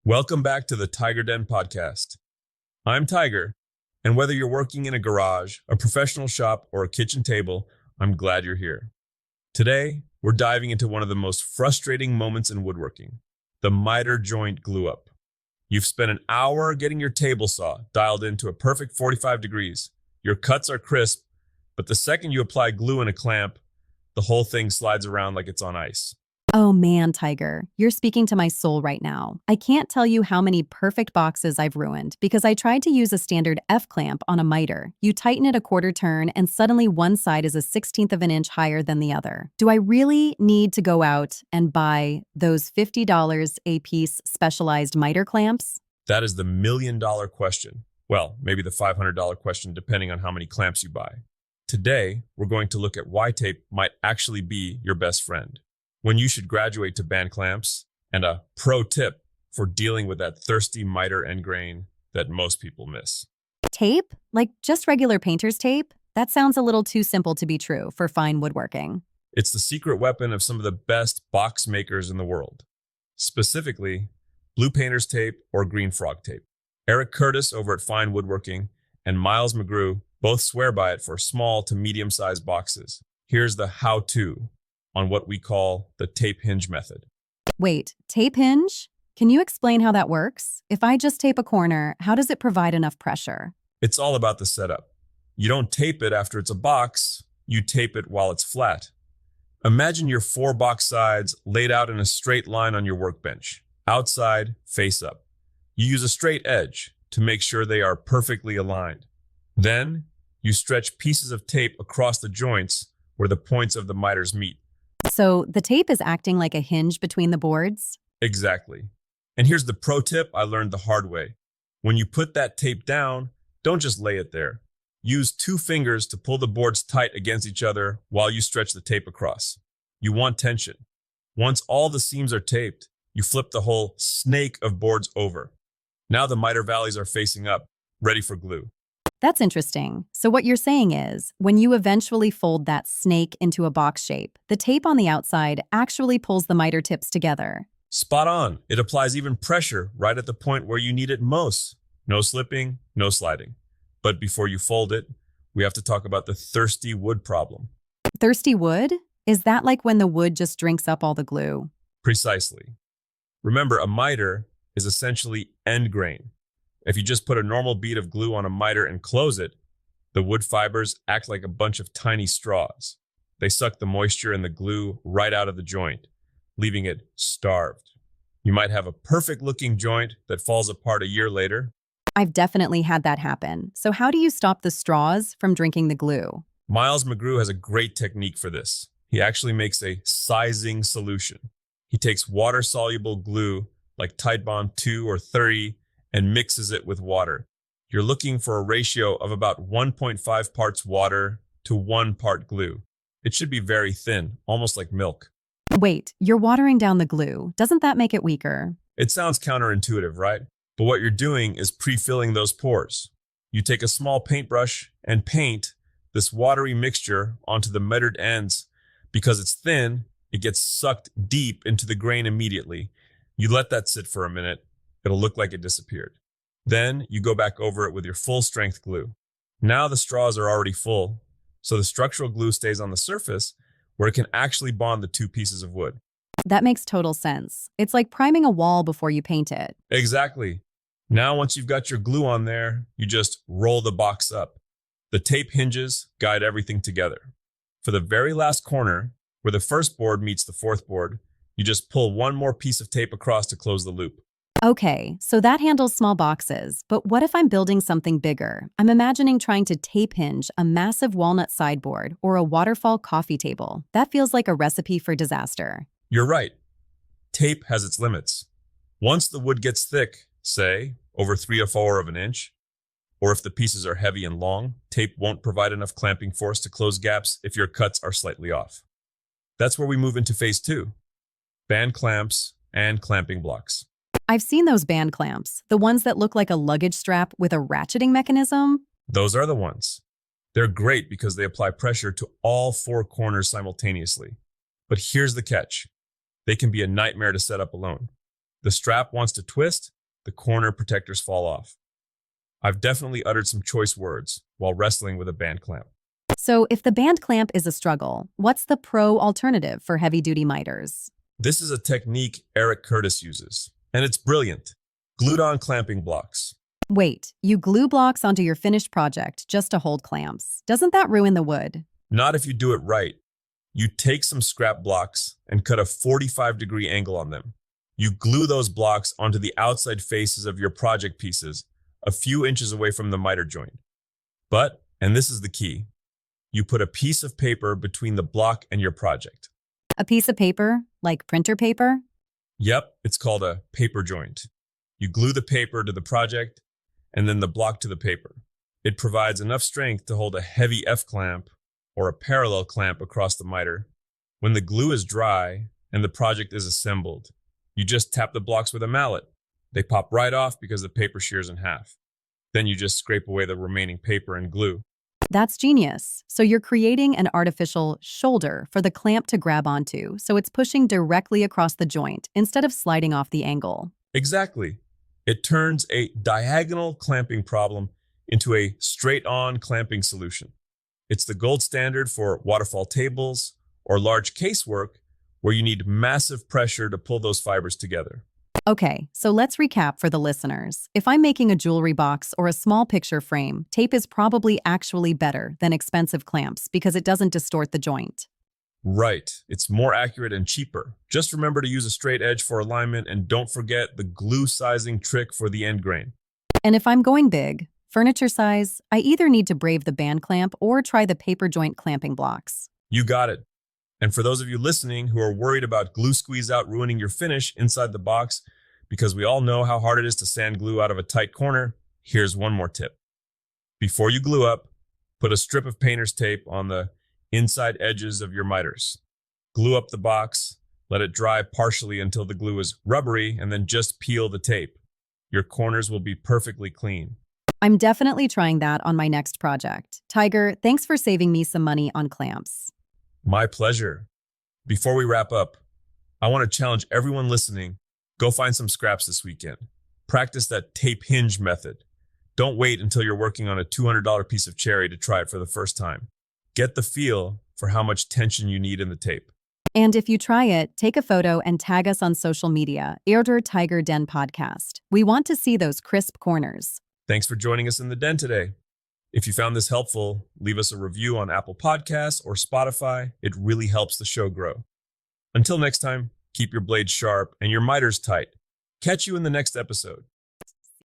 Welcome back to the Tiger Den podcast. I'm Tiger, and whether you're working in a garage, a professional shop, or a kitchen table, I'm glad you're here. Today, we're diving into one of the most frustrating moments in woodworking, the miter joint glue up. You've spent an hour getting your table saw dialed into a perfect 45 degrees. Your cuts are crisp, but the second you apply glue in a clamp, the whole thing slides around like it's on ice. Oh man, Tiger, you're speaking to my soul right now. I can't tell you how many perfect boxes I've ruined because I tried to use a standard F-clamp on a miter. You tighten it a quarter turn and suddenly one side is a 16th of an inch higher than the other. Do I really need to go out and buy those $50 a piece specialized miter clamps? That is the million-dollar question. Well, maybe the $500 question, depending on how many clamps you buy. Today, we're going to look at why tape might actually be your best friend, when you should graduate to band clamps, and a pro tip for dealing with that thirsty miter end grain that most people miss. Tape? Like just regular painter's tape? That sounds a little too simple to be true for fine woodworking. It's the secret weapon of some of the best box makers in the world, specifically Blue Painter's tape or Green Frog tape. Eric Curtis over at Fine Woodworking and Miles McGrew both swear by it for small to medium-sized boxes. Here's the how-to on what we call the tape hinge method. Wait, tape hinge? Can you explain how that works? If I just tape a corner, how does it provide enough pressure? It's all about the setup. You don't tape it after it's a box, you tape it while it's flat. Imagine your 4 box sides laid out in a straight line on your workbench, outside, face up. You use a straight edge to make sure they are perfectly aligned. Then, you stretch pieces of tape across the joints where the points of the miters meet. So the tape is acting like a hinge between the boards? Exactly. And here's the pro tip I learned the hard way. When you put that tape down, don't just lay it there. Use 2 fingers to pull the boards tight against each other while you stretch the tape across. You want tension. Once all the seams are taped, you flip the whole snake of boards over. Now the miter valleys are facing up, ready for glue. That's interesting. So what you're saying is, when you eventually fold that snake into a box shape, the tape on the outside actually pulls the miter tips together. Spot on. It applies even pressure right at the point where you need it most. No slipping, no sliding. But before you fold it, we have to talk about the thirsty wood problem. Thirsty wood? Is that like when the wood just drinks up all the glue? Precisely. Remember, a miter is essentially end grain. If you just put a normal bead of glue on a miter and close it, the wood fibers act like a bunch of tiny straws. They suck the moisture and the glue right out of the joint, leaving it starved. You might have a perfect-looking joint that falls apart a year later. I've definitely had that happen. So how do you stop the straws from drinking the glue? Miles McGrew has a great technique for this. He actually makes a sizing solution. He takes water-soluble glue like Titebond 2 or 30 and mixes it with water. You're looking for a ratio of about 1.5 parts water to 1 part glue. It should be very thin, almost like milk. Wait, you're watering down the glue. Doesn't that make it weaker? It sounds counterintuitive, right? But what you're doing is pre-filling those pores. You take a small paintbrush and paint this watery mixture onto the mitered ends. Because it's thin, it gets sucked deep into the grain immediately. You let that sit for a minute. It'll look like it disappeared. Then you go back over it with your full strength glue. Now the straws are already full, so the structural glue stays on the surface where it can actually bond the 2 pieces of wood. That makes total sense. It's like priming a wall before you paint it. Exactly. Now once you've got your glue on there, you just roll the box up. The tape hinges guide everything together. For the very last corner, where the first board meets the 4th board, you just pull 1 more piece of tape across to close the loop. Okay, so that handles small boxes, but what if I'm building something bigger? I'm imagining trying to tape hinge a massive walnut sideboard or a waterfall coffee table. That feels like a recipe for disaster. You're right. Tape has its limits. Once the wood gets thick, say, over 3/4 of an inch, or if the pieces are heavy and long, tape won't provide enough clamping force to close gaps if your cuts are slightly off. That's where we move into phase 2, band clamps and clamping blocks. I've seen those band clamps, the ones that look like a luggage strap with a ratcheting mechanism. Those are the ones. They're great because they apply pressure to all 4 corners simultaneously. But here's the catch. They can be a nightmare to set up alone. The strap wants to twist, the corner protectors fall off. I've definitely uttered some choice words while wrestling with a band clamp. So if the band clamp is a struggle, what's the pro alternative for heavy-duty miters? This is a technique Eric Curtis uses, and it's brilliant. Glued-on clamping blocks. Wait, you glue blocks onto your finished project just to hold clamps. Doesn't that ruin the wood? Not if you do it right. You take some scrap blocks and cut a 45-degree angle on them. You glue those blocks onto the outside faces of your project pieces, a few inches away from the miter joint. But, and this is the key, you put a piece of paper between the block and your project. A piece of paper, like printer paper? Yep, it's called a paper joint. You glue the paper to the project and then the block to the paper. It provides enough strength to hold a heavy F-clamp or a parallel clamp across the miter. When the glue is dry and the project is assembled, you just tap the blocks with a mallet. They pop right off because the paper shears in half. Then you just scrape away the remaining paper and glue. That's genius. So you're creating an artificial shoulder for the clamp to grab onto, so it's pushing directly across the joint instead of sliding off the angle. Exactly. It turns a diagonal clamping problem into a straight-on clamping solution. It's the gold standard for waterfall tables or large casework where you need massive pressure to pull those fibers together. Okay, so let's recap for the listeners. If I'm making a jewelry box or a small picture frame, tape is probably actually better than expensive clamps because it doesn't distort the joint. Right. It's more accurate and cheaper. Just remember to use a straight edge for alignment and don't forget the glue sizing trick for the end grain. And if I'm going big, furniture size, I either need to brave the band clamp or try the paper joint clamping blocks. You got it. And for those of you listening who are worried about glue squeeze out ruining your finish inside the box, because we all know how hard it is to sand glue out of a tight corner, here's one more tip. Before you glue up, put a strip of painter's tape on the inside edges of your miters. Glue up the box, let it dry partially until the glue is rubbery, and then just peel the tape. Your corners will be perfectly clean. I'm definitely trying that on my next project. Tiger, thanks for saving me some money on clamps. My pleasure. Before we wrap up, I want to challenge everyone listening, go find some scraps this weekend. Practice that tape hinge method. Don't wait until you're working on a $200 piece of cherry to try it for the first time. Get the feel for how much tension you need in the tape. And if you try it, take a photo and tag us on social media, Erdr Tiger Den Podcast. We want to see those crisp corners. Thanks for joining us in the den today. If you found this helpful, leave us a review on Apple Podcasts or Spotify. It really helps the show grow. Until next time, keep your blades sharp and your miters tight. Catch you in the next episode.